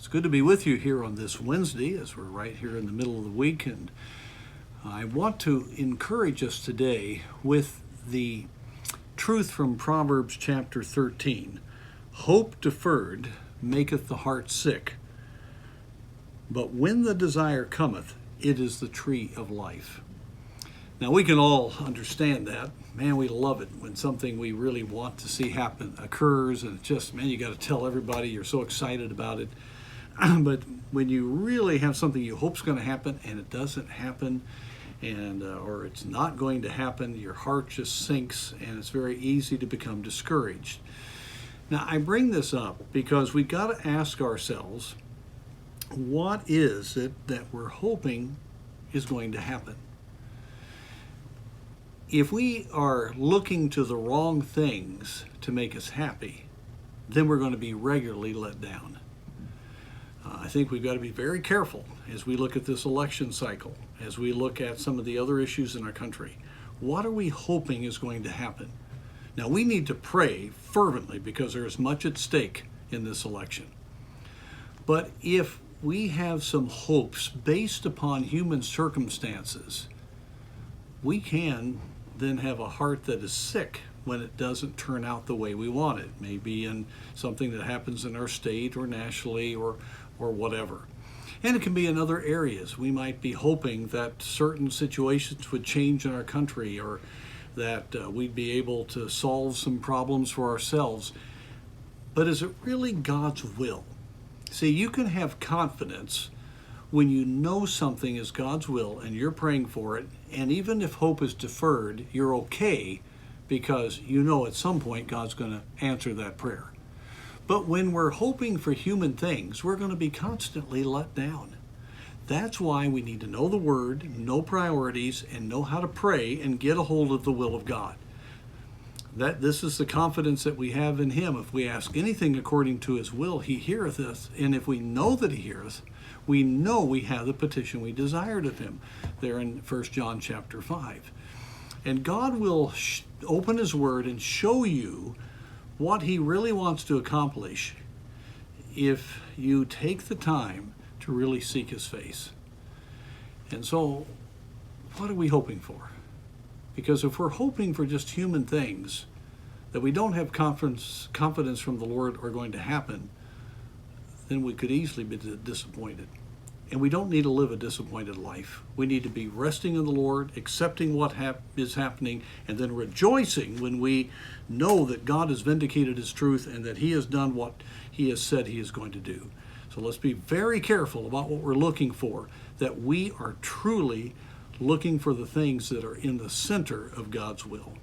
It's good to be with you here on this Wednesday as we're right here in the middle of the week, and I want to encourage us today with the truth from Proverbs chapter 13. Hope deferred maketh the heart sick, but when the desire cometh, it is the tree of life. Now we can all understand that. Man, we love it when something we really want to see happen occurs, and it's just, man, you got to tell everybody you're so excited about it. But when you really have something you hope's going to happen and it doesn't happen, and or it's not going to happen, your heart just sinks, and it's very easy to become discouraged. Now, I bring this up because we've got to ask ourselves, what is it that we're hoping is going to happen? If we are looking to the wrong things to make us happy, then we're going to be regularly let down. I think we've got to be very careful as we look at this election cycle, as we look at some of the other issues in our country. What are we hoping is going to happen? Now, we need to pray fervently because there is much at stake in this election. But if we have some hopes based upon human circumstances, we can then have a heart that is sick when it doesn't turn out the way we want it. Maybe in something that happens in our state or nationally or whatever. And it can be in other areas. We might be hoping that certain situations would change in our country, or that we'd be able to solve some problems for ourselves. But is it really God's will? See, you can have confidence when you know something is God's will and you're praying for it, and even if hope is deferred, you're okay because you know at some point God's going to answer that prayer. But when we're hoping for human things, we're going to be constantly let down. That's why we need to know the Word, know priorities, and know how to pray and get a hold of the will of God. This is the confidence that we have in Him. If we ask anything according to His will, He heareth us. And if we know that He heareth, we know we have the petition we desired of Him. There in 1 John chapter 5. And God will open His Word and show you what He really wants to accomplish if you take the time to really seek His face. And so, what are we hoping for? Because if we're hoping for just human things that we don't have confidence from the Lord are going to happen, then we could easily be disappointed. And we don't need to live a disappointed life. We need to be resting in the Lord, accepting what is happening, and then rejoicing when we know that God has vindicated His truth and that He has done what He has said He is going to do. So let's be very careful about what we're looking for, that we are truly looking for the things that are in the center of God's will.